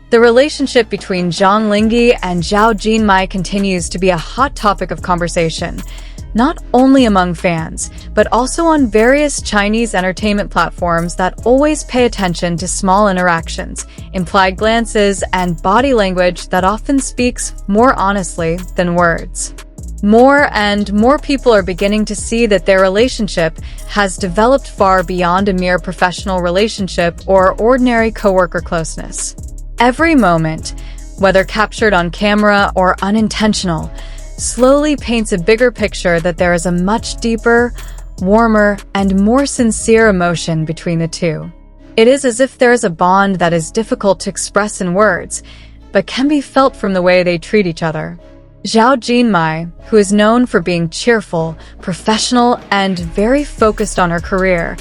The relationship between Zhang Linghe and Zhao Jinmai continues to be a hot topic of conversation, not only among fans, but also on various Chinese entertainment platforms that always pay attention to small interactions, implied glances, and body language that often speaks more honestly than words. More and more people are beginning to see that their relationship has developed far beyond a mere professional relationship or ordinary coworker closeness. Every moment, whether captured on camera or unintentional, slowly paints a bigger picture that there is a much deeper, warmer, and more sincere emotion between the two. It is as if there is a bond that is difficult to express in words, but can be felt from the way they treat each other. Zhao Jinmai, who is known for being cheerful, professional, and very focused on her career,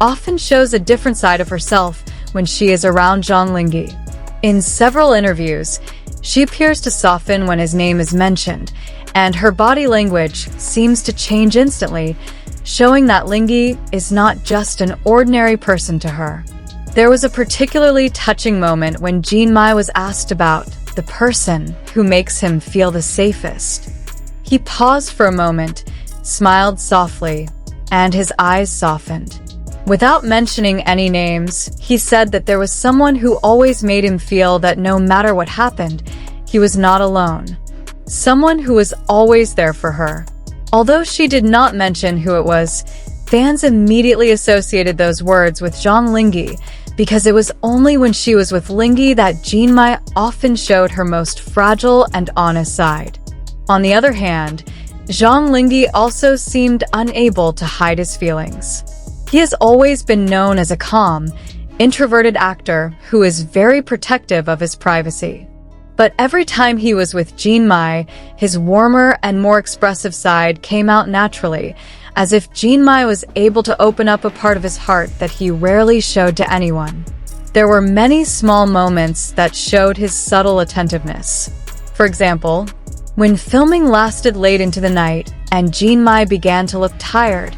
often shows a different side of herself when she is around Zhang Linghe. In several interviews, she appears to soften when his name is mentioned, and her body language seems to change instantly, showing that Linghe is not just an ordinary person to her. There was a particularly touching moment when Jinmai was asked about the person who makes him feel the safest. He paused for a moment, smiled softly, and his eyes softened. Without mentioning any names, he said that there was someone who always made him feel that no matter what happened, he was not alone. Someone who was always there for her. Although she did not mention who it was, fans immediately associated those words with Zhang Linghe, because it was only when she was with Linghe that Jinmai often showed her most fragile and honest side. On the other hand, Zhang Linghe also seemed unable to hide his feelings. He has always been known as a calm, introverted actor who is very protective of his privacy. But every time he was with Jinmai, his warmer and more expressive side came out naturally, as if Jinmai was able to open up a part of his heart that he rarely showed to anyone. There were many small moments that showed his subtle attentiveness. For example, when filming lasted late into the night and Jinmai began to look tired,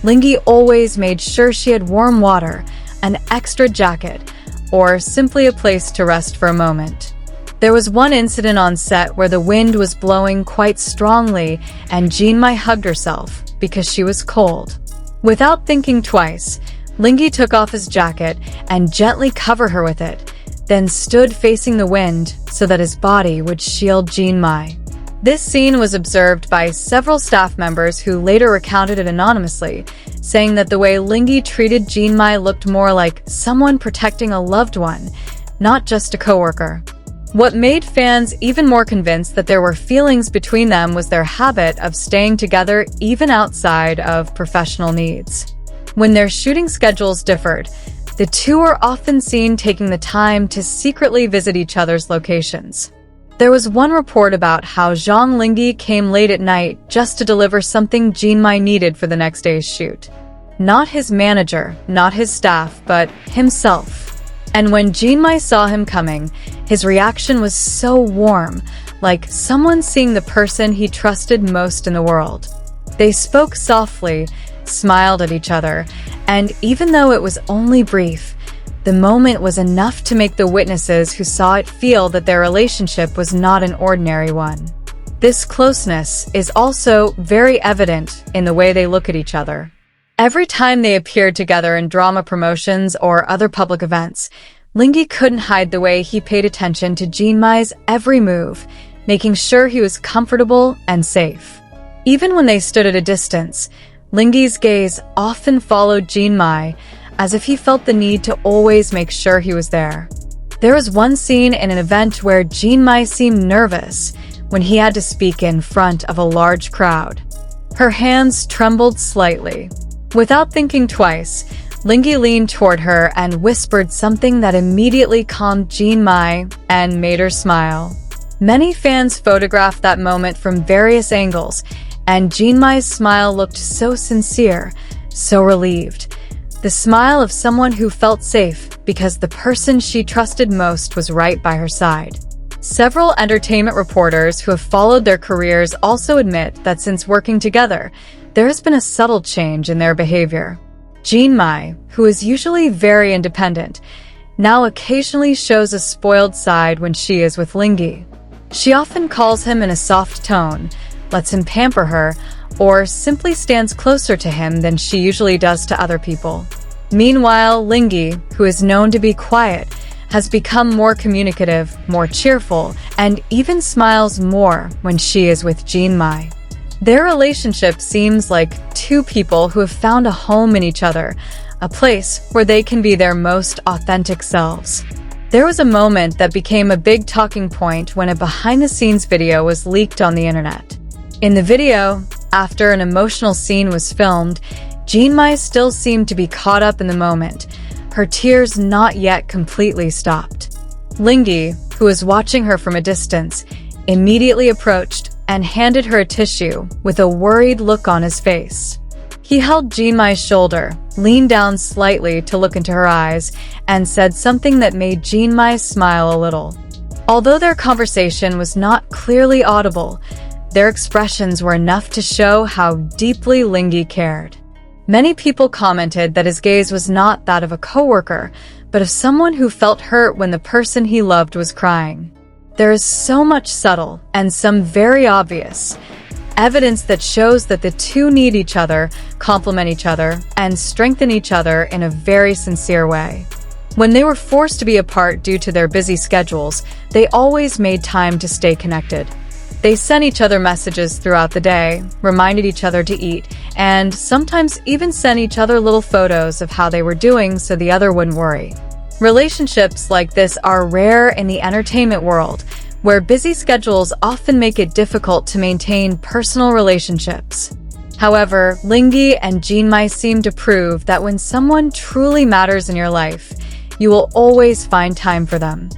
Linghe always made sure she had warm water, an extra jacket, or simply a place to rest for a moment. There was one incident on set where the wind was blowing quite strongly and Jinmai hugged herself because she was cold. Without thinking twice, Linghe took off his jacket and gently covered her with it, then stood facing the wind so that his body would shield Jinmai. This scene was observed by several staff members who later recounted it anonymously, saying that the way Linghe treated Jinmai looked more like someone protecting a loved one, not just a coworker. What made fans even more convinced that there were feelings between them was their habit of staying together even outside of professional needs. When their shooting schedules differed, the two were often seen taking the time to secretly visit each other's locations. There was one report about how Zhang Linghe came late at night just to deliver something Jinmai needed for the next day's shoot. Not his manager, not his staff, but himself. And when Jinmai saw him coming, his reaction was so warm, like someone seeing the person he trusted most in the world. They spoke softly, smiled at each other, and even though it was only brief, the moment was enough to make the witnesses who saw it feel that their relationship was not an ordinary one. This closeness is also very evident in the way they look at each other. Every time they appeared together in drama promotions or other public events, Linghe couldn't hide the way he paid attention to Jinmai's every move, making sure he was comfortable and safe. Even when they stood at a distance, Linghe's gaze often followed Jinmai, as if he felt the need to always make sure he was there. There was one scene in an event where Jinmai seemed nervous when he had to speak in front of a large crowd. Her hands trembled slightly. Without thinking twice, Linghe leaned toward her and whispered something that immediately calmed Jinmai and made her smile. Many fans photographed that moment from various angles, and Jinmai's smile looked so sincere, so relieved. The smile of someone who felt safe because the person she trusted most was right by her side. Several entertainment reporters who have followed their careers also admit that since working together, there has been a subtle change in their behavior. Jinmai, who is usually very independent, now occasionally shows a spoiled side when she is with Linghe. She often calls him in a soft tone, lets him pamper her, or simply stands closer to him than she usually does to other people. Meanwhile, Linghe, who is known to be quiet, has become more communicative, more cheerful, and even smiles more when she is with Jinmai. Their relationship seems like two people who have found a home in each other, a place where they can be their most authentic selves. There was a moment that became a big talking point when a behind-the-scenes video was leaked on the internet. In the video, after an emotional scene was filmed, Jinmai still seemed to be caught up in the moment, her tears not yet completely stopped. Linghe, who was watching her from a distance, immediately approached and handed her a tissue with a worried look on his face. He held Jinmai's shoulder, leaned down slightly to look into her eyes, and said something that made Jinmai smile a little. Although their conversation was not clearly audible, their expressions were enough to show how deeply Linghe cared. Many people commented that his gaze was not that of a coworker, but of someone who felt hurt when the person he loved was crying. There is so much subtle, and some very obvious, evidence that shows that the two need each other, complement each other, and strengthen each other in a very sincere way. When they were forced to be apart due to their busy schedules, they always made time to stay connected. They sent each other messages throughout the day, reminded each other to eat, and sometimes even sent each other little photos of how they were doing so the other wouldn't worry. Relationships like this are rare in the entertainment world, where busy schedules often make it difficult to maintain personal relationships. However, Linghe and Jinmai seem to prove that when someone truly matters in your life, you will always find time for them.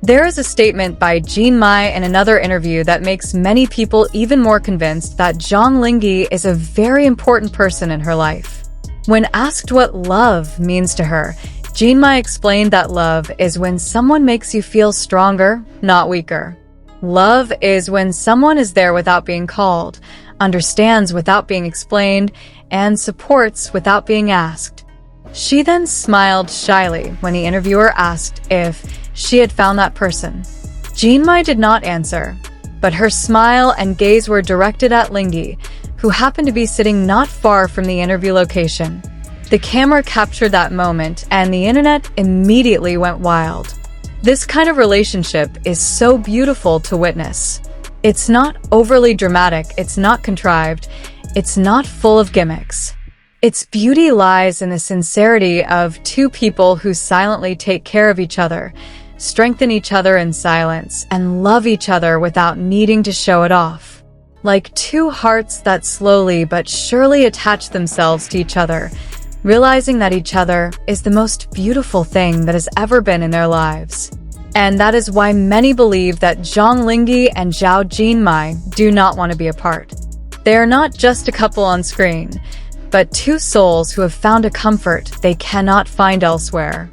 There is a statement by Jinmai in another interview that makes many people even more convinced that Zhang Linghe is a very important person in her life. When asked what love means to her, Jinmai explained that love is when someone makes you feel stronger, not weaker. Love is when someone is there without being called, understands without being explained, and supports without being asked. She then smiled shyly when the interviewer asked if she had found that person. Jinmai did not answer, but her smile and gaze were directed at Linghe, who happened to be sitting not far from the interview location. The camera captured that moment, and the internet immediately went wild. This kind of relationship is so beautiful to witness. It's not overly dramatic, it's not contrived, it's not full of gimmicks. Its beauty lies in the sincerity of two people who silently take care of each other, strengthen each other in silence, and love each other without needing to show it off. Like two hearts that slowly but surely attach themselves to each other, realizing that each other is the most beautiful thing that has ever been in their lives. And that is why many believe that Zhang Linghe and Zhao Jinmai do not want to be apart. They are not just a couple on screen, but two souls who have found a comfort they cannot find elsewhere.